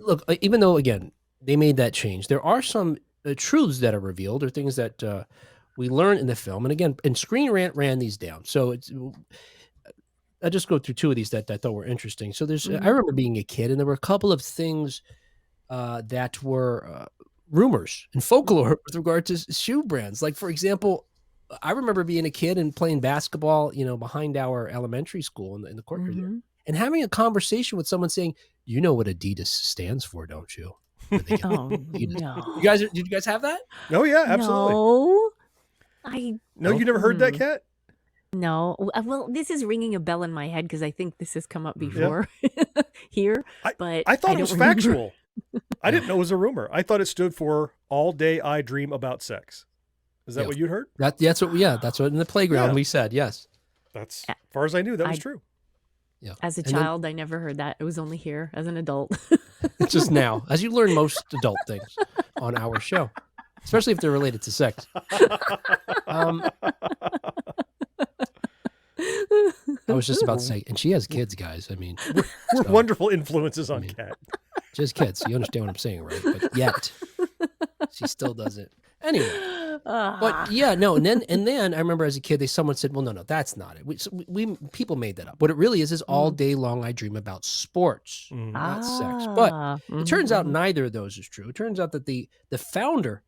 look, even though, again, they made that change, there are some truths that are revealed or things that we learn in the film. And again, and Screen Rant ran these down. So I'll just go through two of these that I thought were interesting. So I remember being a kid, and there were a couple of things that were rumors and folklore with regard to shoe brands. Like, for example, I remember being a kid and playing basketball, behind our elementary school in the courtyard there, and having a conversation with someone saying, "You know what Adidas stands for, don't you?" Oh, Adidas. no. Did you guys have that? Oh yeah, absolutely. No, You never heard that, Kat? No. Well, this is ringing a bell in my head because I think this has come up before here. But I thought it was don't remember. factual. I didn't know it was a rumor. I thought it stood for "All Day I Dream About Sex." Is that what you'd heard? That's what in the playground we said. Yes, that's as far as I knew. That was true. Yeah. As a child, I never heard that. It was only here as an adult. It's just now, as you learn most adult things on our show, especially if they're related to sex. I was just about to say, and she has kids, guys. I mean, we're wonderful influences on Kat. Just kids. So you understand what I'm saying, right? But yet, she still doesn't. Anyway, but yeah, no. And then I remember as a kid, someone said, "Well, no, that's not it." We people made that up. What it really is all day long I dream about sports, not sex. But it turns out neither of those is true. It turns out that the founder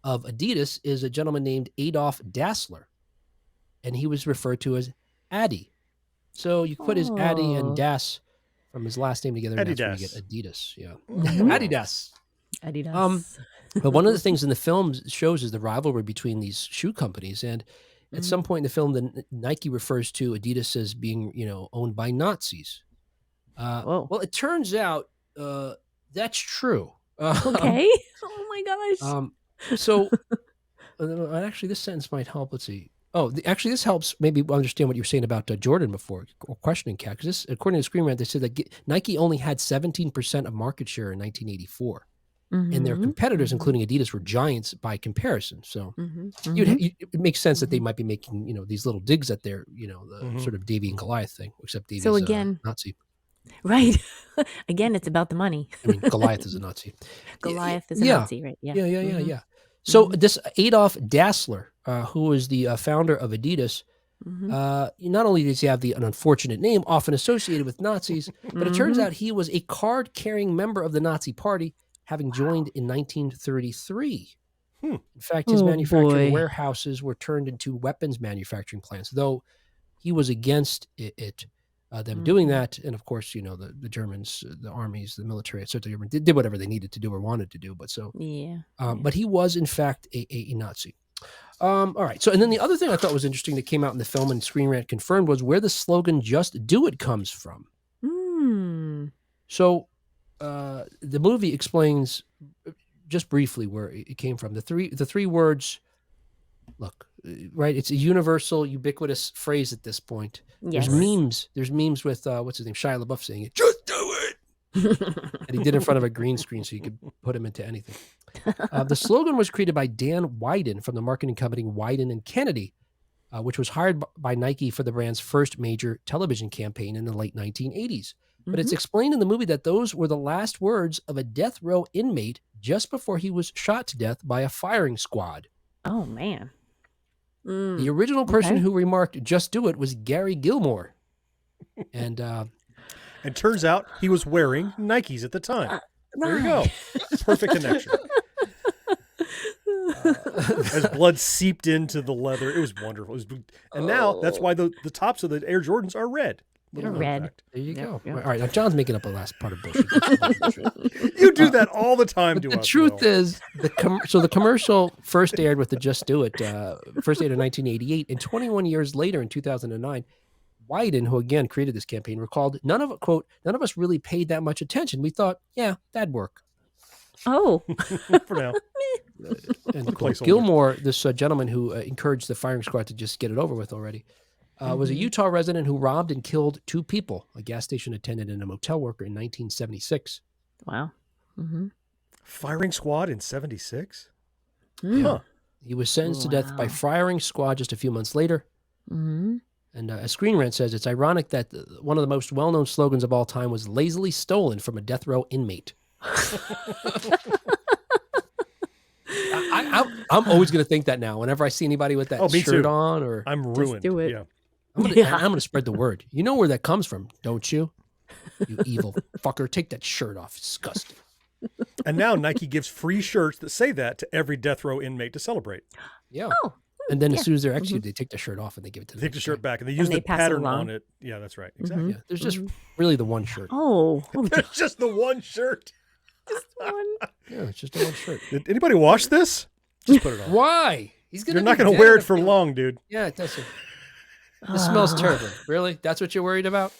of Adidas is a gentleman named Adolf Dassler, and he was referred to as Adi. So you put his Adi and Das from his last name together, and that's where you get Adidas. Yeah, Adidas. Adidas. But one of the things in the film shows is the rivalry between these shoe companies, and at some point in the film, Nike refers to Adidas as being, owned by Nazis. Well, it turns out that's true. Okay. Oh my gosh. So actually, this sentence might help. Let's see. Oh, actually, this helps maybe understand what you were saying about Jordan before, or questioning Cat. Because according to Screenrant, they said that Nike only had 17% of market share in 1984. And their competitors, including Adidas, were giants by comparison. So it makes sense that they might be making, these little digs at their, the sort of Davy and Goliath thing, except Davy's again, Nazi. Right. Again, it's about the money. I mean, Goliath is a Nazi. Goliath is a Nazi, right? Yeah. So this Adolf Dassler, who is the founder of Adidas, not only does he have an unfortunate name often associated with Nazis, but it turns out he was a card-carrying member of the Nazi Party, having joined in 1933. In fact, his manufacturing warehouses were turned into weapons manufacturing plants, though he was against them doing that. And of course, the Germans, the armies, the military, etc., did whatever they needed to do or wanted to do. But but he was in fact a Nazi. All right. So, and then the other thing I thought was interesting that came out in the film and Screen Rant confirmed was where the slogan "Just Do It" comes from. So, the movie explains just briefly where it came from. The three words. Look, right? It's a universal, ubiquitous phrase at this point. Yes. There's memes with what's his name, Shia LaBeouf saying it. Just do it. And he did it in front of a green screen, so you could put him into anything. The slogan was created by Dan Wieden from the marketing company Wieden and Kennedy, which was hired by Nike for the brand's first major television campaign in the late 1980s. But it's explained in the movie that those were the last words of a death row inmate just before he was shot to death by a firing squad. Oh, man. The original person who remarked "Just do it" was Gary Gilmore. And turns out he was wearing Nikes at the time. There you go. Perfect connection. As blood seeped into the leather. It was wonderful. And now that's why the tops of the Air Jordans are red. They're red. There you go. All right. Now, John's making up the last part of bullshit. You do that all the time to us. The truth is, the commercial first aired with the "Just Do It," first aired in 1988. And 21 years later, in 2009, Wieden, who again created this campaign, recalled, none of us really paid that much attention. We thought, yeah, that'd work. Oh. For now. And Gilmore, this gentleman who encouraged the firing squad to just get it over with already, was a Utah resident who robbed and killed two people, a gas station attendant and a motel worker, in 1976. Wow. Firing squad in 76? Yeah. He was sentenced to death by firing squad just a few months later. And as Screen Rant says, it's ironic that one of the most well-known slogans of all time was lazily stolen from a death row inmate. I'm always going to think that now. Whenever I see anybody with that me shirt too. on, or I'm ruined. do it. Yeah. I'm gonna spread the word. You know where that comes from, don't you? You evil fucker! Take that shirt off. It's disgusting. And now Nike gives free shirts that say that to every death row inmate to celebrate. Yeah. Oh, And then as soon as they're executed, they take the shirt off and they give it to They the take the shirt back and they And use they the pass it pattern along. on it. Yeah, that's right. Exactly. Yeah, there's just really the one shirt. Oh, There's just the one shirt. one. Yeah, it's just the one shirt. Did anybody wash this? Just put it on. Why? He's You're not going to wear it for long, dude. Yeah, it doesn't. It smells terrible. Really? That's what you're worried about?